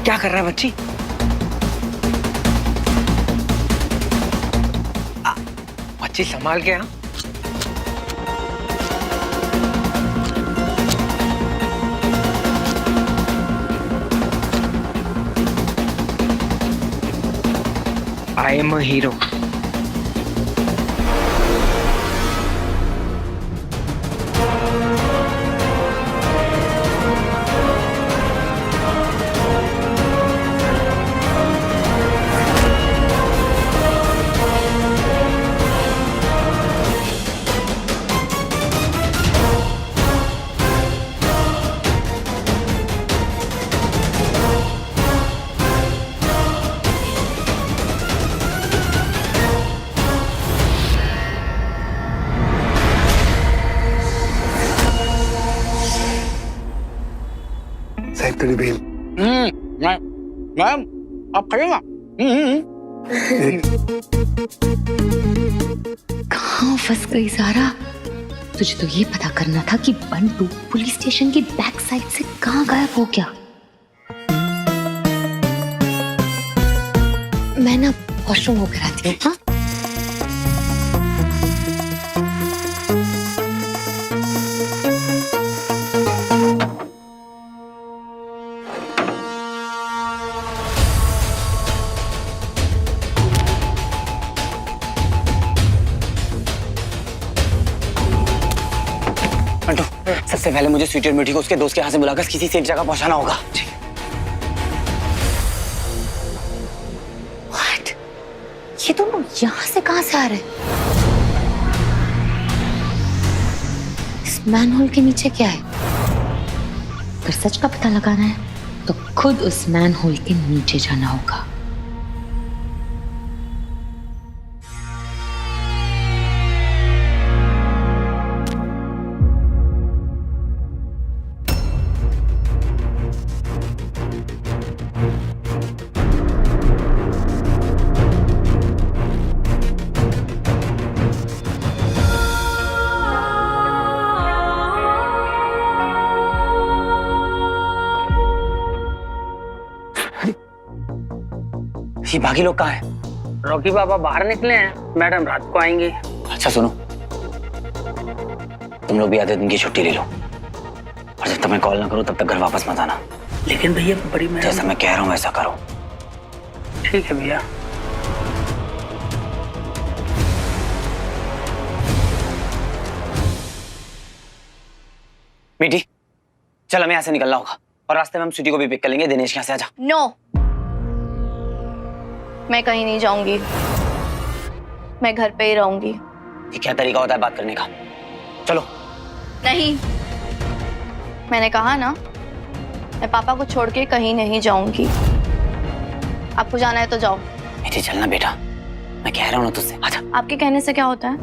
क्या कर रहा है बच्ची? बच्ची संभाल के। हाँ, आई एम अ हीरो। साहब तेरी बेल। मैम आप खाइए ना। कहाँ फंस गई सारा? तुझे तो ये पता करना था कि बंटू पुलिस स्टेशन की बैक साइड से कहाँ गायब हो गया। मैं ना वॉशरूम होकर आती हूँ। हाँ, बंटू, सबसे पहले मुझे स्वीटी और मीठी को उसके दोस्त के यहाँ से बुलाकर किसी सेफ जगह पहुंचाना होगा। What? ये दोनों यहाँ से कहाँ से आ रहे? इस मैनहोल के नीचे क्या है? अगर सच का पता लगाना है तो खुद उस मैनहोल के नीचे जाना होगा। ये बाकी लोग कहाँ हैं? रॉकी पापा बाहर निकले हैं, मैडम रात को आएंगी। अच्छा सुनो, तुम लोग भी आधे दिन की छुट्टी ले लो और जब तक मैं कॉल ना करूं तब तक घर वापस मत आना। लेकिन भैया बड़ी मैडम। जैसा मैं कह रहा हूं वैसा करो। ठीक है भैया। मीठी, चल हमें यहाँ से निकलना होगा और रास्ते में हम स्वीटी को भी पिक कर लेंगे। दिनेश के यहाँ से आजा। नो, मैं कहीं नहीं जाऊंगी, मैं घर पे ही रहूंगी। ये क्या तरीका होता है बात करने का? चलो। नहीं, मैंने कहा ना, मैं पापा को छोड़ के कहीं नहीं जाऊंगी। आपको जाना है तो जाओ। मीठी चलना बेटा, मैं कह रहा हूँ ना तुझसे, आजा। आपके कहने से क्या होता है?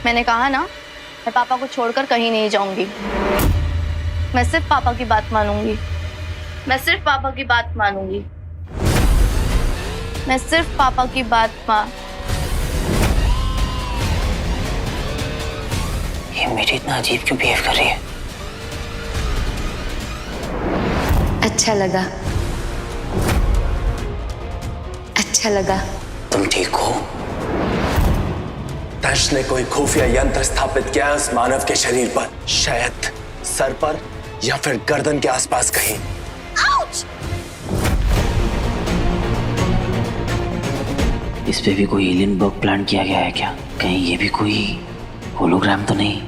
मैंने कहा ना, मैं पापा को छोड़कर कहीं नहीं जाऊंगी। मैं सिर्फ पापा की बात मानूंगी। मैं सिर्फ पापा की बात मानूंगी। मैं सिर्फ पापा की बात ये मीठी इतना अजीब क्यों बिहेव कर रही है? अच्छा लगा, अच्छा लगा। तुम ठीक हो? दर्श ने कोई खुफिया यंत्र स्थापित किया है उस मानव के शरीर पर, शायद सर पर या फिर गर्दन के आसपास कहीं। इस पे भी कोई एलियन बग प्लान किया गया है क्या? कहीं ये भी कोई होलोग्राम तो नहीं?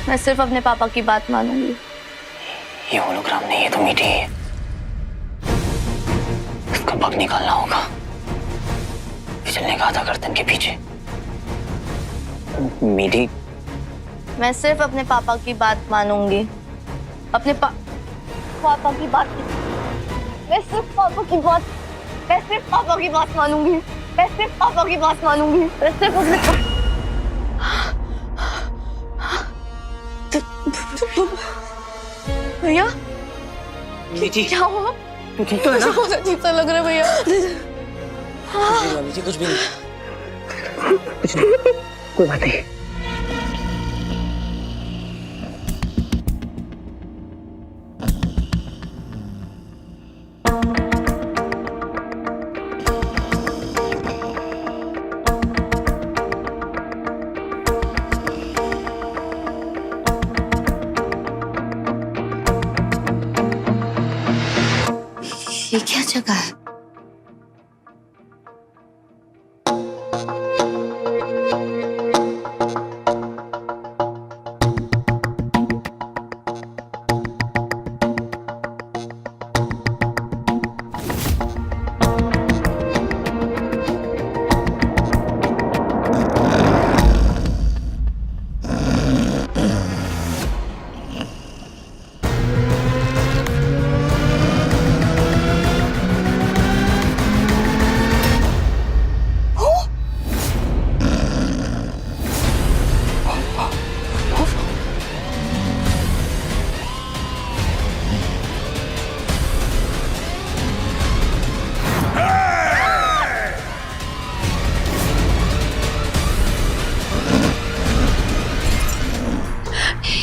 मैं सिर्फ अपने पापा की बात मानूंगी। ये होलोग्राम नहीं है तो मीठी है। इसका बग निकालना होगा। फिसलने का आधा गर्दन के पीछे। मीठी, मैं सिर्फ अपने पापा की बात मानूंगी। अपने पापा की बात। मैं सिर्फ पापा की बात मानूंगी। मैं सिर्फ पापा की बात मानूंगी। मैं सिर्फ अपने भैया मीठी क्या हुआ? तू ठीक तो है ना? बहुत अजीब सा लग रहा है भैया। मामी जी, कुछ भी नहीं। कोई बात नहीं। ये क्या जगह है?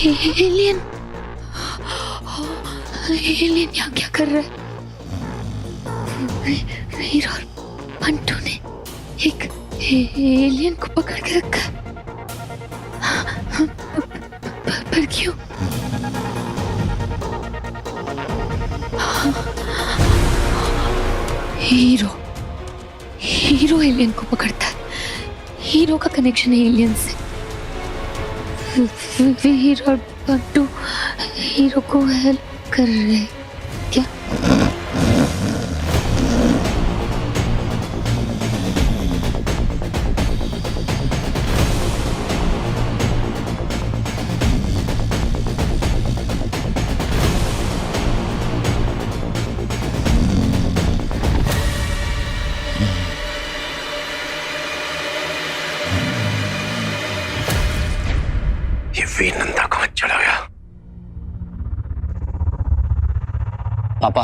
एलियन, एलियन यहाँ क्या कर रहा है? वीर और मंटू ने एक एलियन को पकड़ के रखा है। पर क्यों? हीरो, हीरो एलियन को पकड़ता है। हीरो का कनेक्शन है एलियन से। वीर और बंटू हीरो को हेल्प कर रहे हैं क्या? ये वीर नंदा कहाँ चला गया? पापा,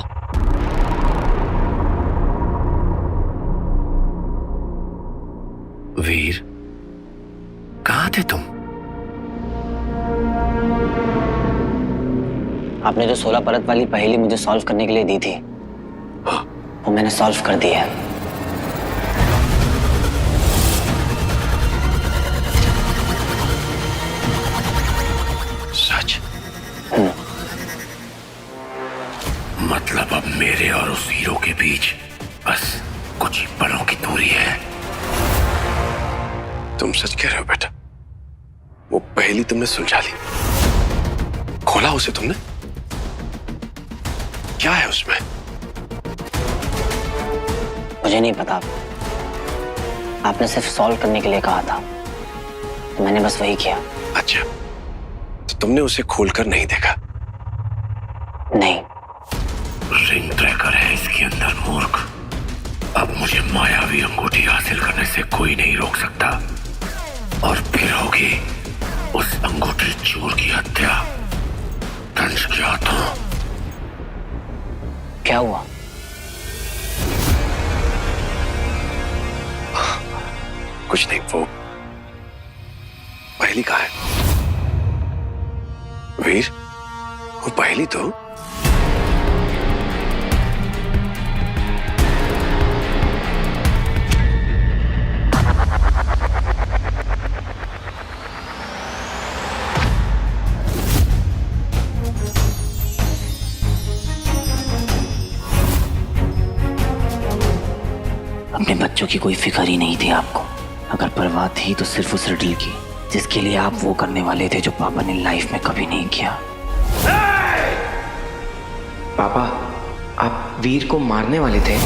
वीर, कहाँ थे तुम? आपने जो 16 परत वाली पहेली मुझे सॉल्व करने के लिए दी थी, वो मैंने सॉल्व कर दी है। सच? मतलब अब मेरे और उस हीरो के बीच बस कुछ ही पलों की दूरी है। तुम सच कह रहे हो बेटा? वो पहेली तुमने सुलझा ली? खोला उसे तुमने? क्या है उसमें? मुझे नहीं पता, आपने सिर्फ सॉल्व करने के लिए कहा था, तो मैंने बस वही किया। अच्छा, तो तुमने उसे खोलकर नहीं देखा? नहीं। रिंग ट्रैकर है इसके अंदर मूर्ख। अब मुझे मायावी अंगूठी हासिल करने से कोई नहीं रोक सकता, और फिर होगी उस अंगूठी चोर की हत्या दंश के हाथों। क्या हुआ? कुछ नहीं, वो पहेली कहाँ है? वीर, वो पहेली तो अपने बच्चों की कोई फिक्र ही नहीं थी आपको। अगर परवाह थी तो सिर्फ उस रिडल की, जिसके लिए आप वो करने वाले थे जो पापा ने लाइफ में कभी नहीं किया। पापा, आप वीर को मारने वाले थे?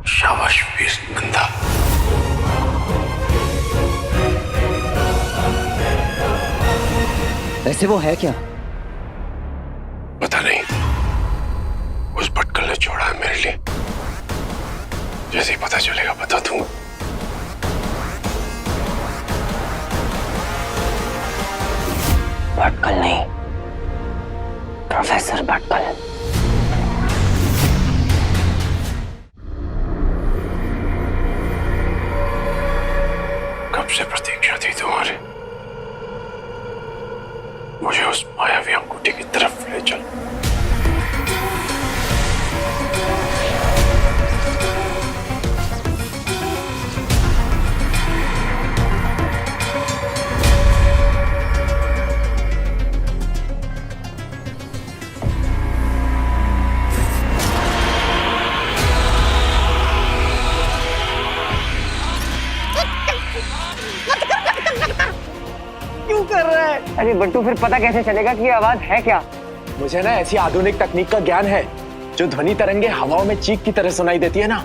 शाबाश वीर नंदा। वैसे वो है क्या? पता नहीं, उस भटकल ने छोड़ा है मेरे लिए। जैसे ही पता चलेगा बता दूंगा। भटकल नहीं, प्रोफेसर भटकल। कब से प्रतीक्षा थी तुम्हारी, मुझे उस मायावी अंगूठी की तरफ ले चल। क्यों कर रहा है? अरे बंटू फिर पता कैसे चलेगा कि ये आवाज है क्या? मुझे ना ऐसी आधुनिक तकनीक का ज्ञान है जो ध्वनि तरंगे हवाओं में चीख की तरह सुनाई देती है ना,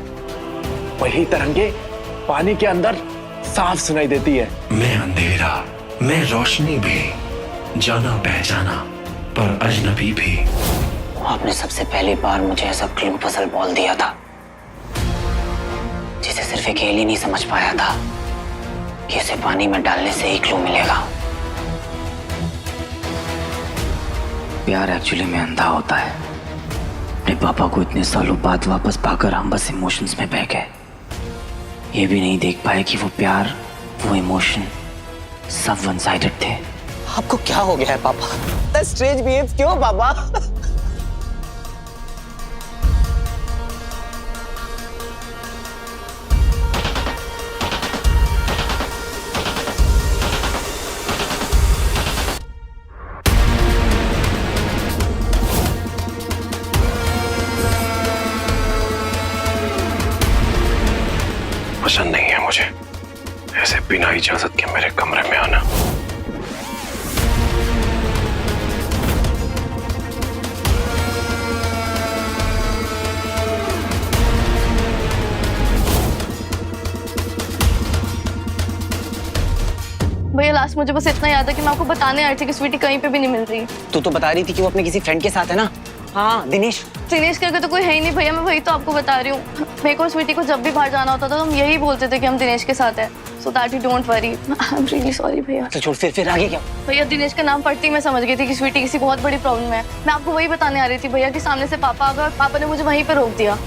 वही तरंगे पानी के अंदर साफ सुनाई देती है। मैं अंधेरा, मैं रोशनी भी, जाना पहचाना पर अजनबी भी। आपने सबसे पहली बार मुझे ऐसा क्लू पजल बॉल दिया था जिसे सिर्फ एक एलियन ही समझ पाया था कि उसे पानी में डालने से ही क्लू मिलेगा। प्यार एक्चुअली में अंधा होता है। अपने पापा को इतने सालों बाद वापस पाकर हम बस इमोशंस में बह गए। ये भी नहीं देख पाए कि वो प्यार, वो इमोशन सब वन साइडेड थे। आपको क्या हो गया है पापा? स्ट्रेंज बिहेव क्यों पापा? पसंद नहीं है मुझे ऐसे बिना इजाजत के मेरे कमरे में आना। भैया लास्ट मुझे बस इतना याद है कि मैं आपको बताने आई थी कि स्वीटी कहीं पे भी नहीं मिल रही। तू तो बता रही थी कि वो अपने किसी फ्रेंड के साथ है ना? हाँ, दिनेश। दिनेश करके तो कोई है ही नहीं भैया, मैं वही तो आपको बता रही हूँ। मेरे को स्वीटी को जब भी बाहर जाना होता था तो हम यही बोलते थे कि हम दिनेश के साथ हैं। So that you don't worry. I am really sorry भैया। तो छोड़, फिर आगे क्या? भैया दिनेश का नाम पढ़ते ही मैं समझ गई थी कि स्वीटी किसी बहुत बड़ी प्रॉब्लम में है। मैं आपको वही बताने आ रही थी भैया कि सामने से पापा आ गए और पापा ने मुझे वहीं पे रोक दिया।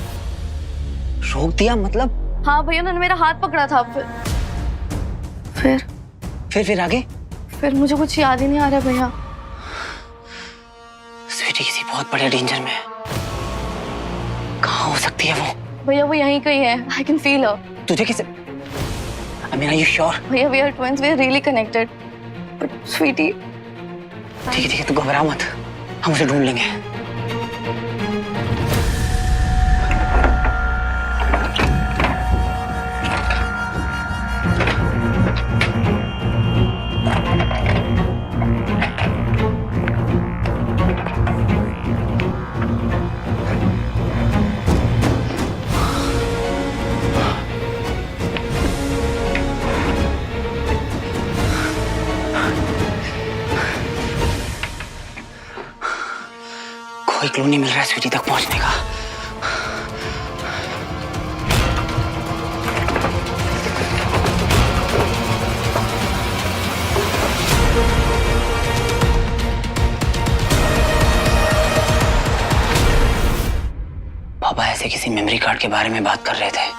रोक दिया मतलब? हाँ भैया, उन्होंने मेरा हाथ पकड़ा था। फिर आगे? फिर मुझे कुछ याद ही नहीं आ रहा भैया। स्वीटी किसी बहुत बड़े डेंजर में है। कहाँ हो सकती है वो? भैया वो यहीं कहीं है। आई कैन फील हर। तुझे किसे? I mean, are you sure? भैया we are twins, we are really connected. But sweetie, ठीक है, तू घबरा मत, हम उसे ढूंढ लेंगे। कोई क्लू नहीं मिल रहा है स्वीटी तक पहुंचने का। पापा ऐसे किसी मेमोरी कार्ड के बारे में बात कर रहे थे।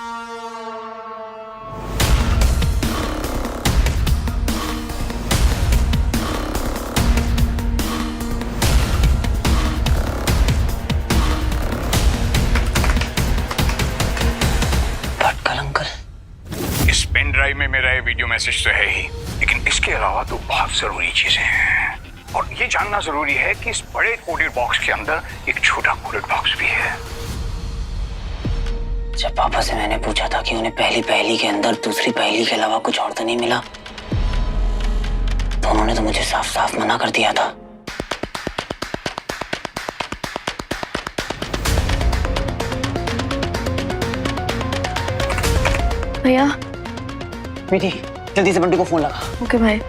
इस पेन ड्राइव में मेरा ये वीडियो मैसेज तो है ही, लेकिन इसके अलावा तो बहुत जरूरी चीजें हैं। और ये जानना जरूरी है कि इस बड़े कोडेड बॉक्स के अंदर एक छोटा कोडेड बॉक्स भी है। जब पापा से मैंने पूछा था कि उन्हें पहली पहेली के अंदर दूसरी पहेली के अलावा कुछ और तो नहीं मिला, तो उन्होंने तो मुझे साफ साफ मना कर दिया था। भैया। बेटी जल्दी से बंटू को फोन लगा। ओके भाई।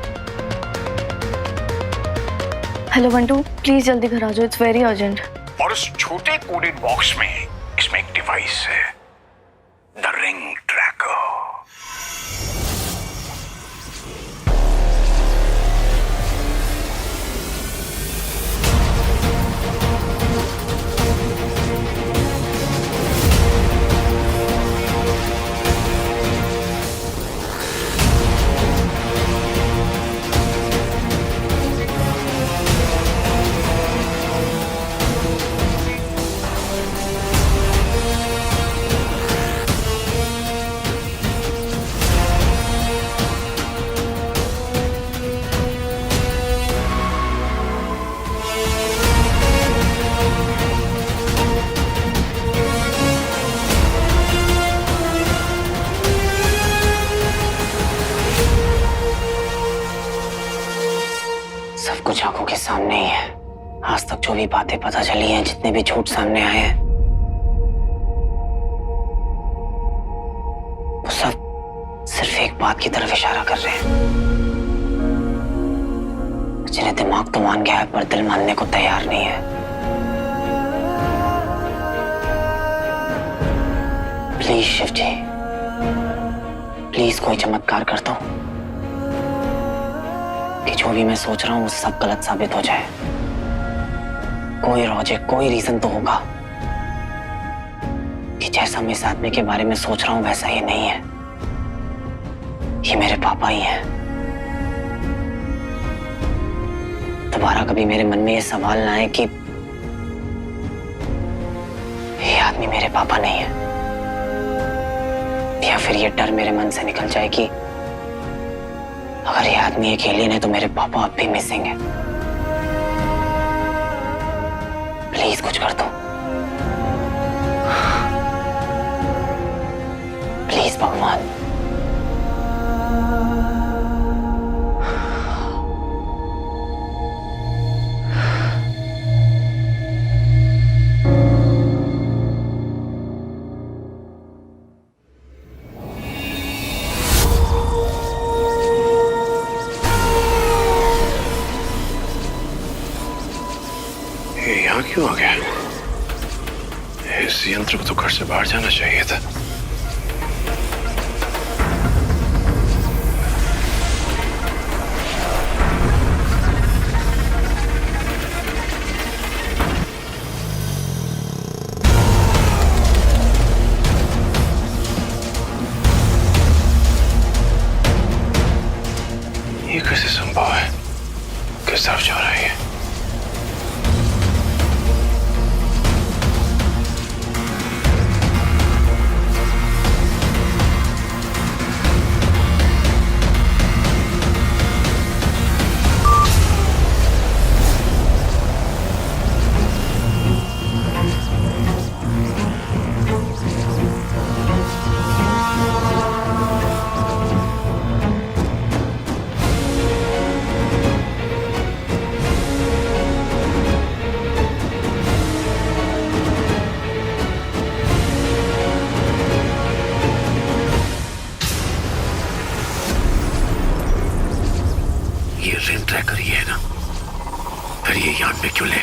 हेलो बंटू, प्लीज जल्दी घर आ जाओ, इट्स वेरी अर्जेंट। और उस छोटे कोडेड बॉक्स में इसमें एक डिवाइस है, द रिंग ट्रैकर। सब कुछ आंखों के सामने ही है। आज तक जो भी बातें पता चली हैं, जितने भी झूठ सामने आए हैं, वो सब सिर्फ एक बात की तरफ इशारा कर रहे हैं। जिन्हें दिमाग तो मान गया है पर दिल मानने को तैयार नहीं है। प्लीज शिव जी, प्लीज कोई चमत्कार कर दो कि जो भी मैं सोच रहा हूं वो सब गलत साबित हो जाए। कोई लॉजिक, कोई रीजन तो होगा कि जैसा मैं इस आदमी के बारे में सोच रहा हूं वैसा ये नहीं है। ये मेरे पापा ही हैं। दोबारा कभी मेरे मन में ये सवाल ना आए कि ये आदमी मेरे पापा नहीं है, या फिर ये डर मेरे मन से निकल जाए कि अगर ये आदमी एक एलियन है तो मेरे पापा अब भी मिसिंग है। प्लीज कुछ कर दो, प्लीज भगवान। ये यहाँ क्यों आ गया? इस यंत्र को तो घर से बाहर जाना चाहिए था। ये कैसे संभव है? किस तरफ जा रहा है ये? ये रिंग ट्रैकर ही है ना? फिर ये यान में क्यों ले?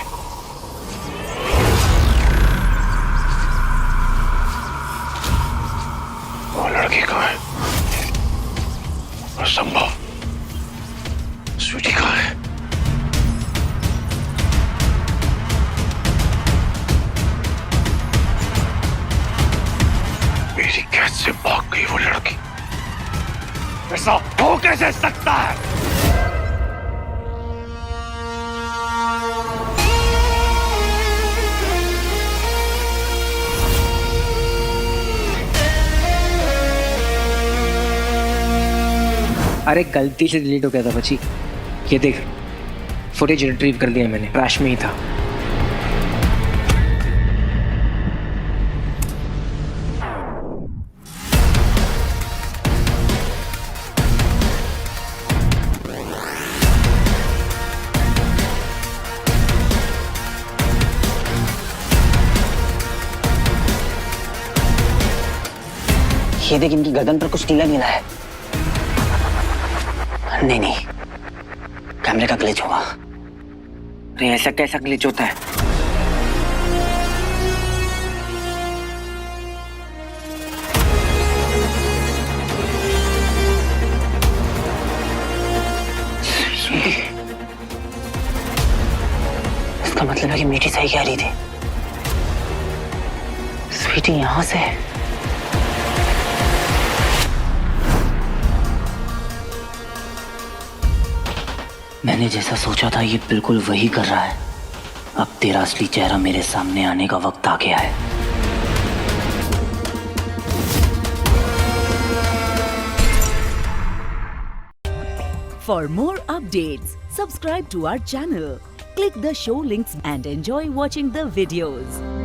वो लड़की कहाँ है? असंभव। स्वीटी कहाँ है? मेरी कैद से भाग गई वो लड़की। ऐसा हो कैसे सकता है? अरे गलती से डिलीट हो गया था बच्ची। ये देख, फुटेज रिट्रीव कर लिया मैंने, ट्रैश में ही था। ये देख, इनकी गर्दन पर कुछ नीला नीला है। नहीं नहीं, कैमरे का ग्लिच होगा। अरे ऐसा कैसा ग्लिच होता है? लगी मीठी सही कह रही थी। स्वीटी यहां से मैंने जैसा सोचा था ये बिल्कुल वही कर रहा है। अब तेरा असली चेहरा मेरे सामने आने का वक्त आ गया है। For more updates, subscribe to our channel, click the show links and enjoy watching the videos.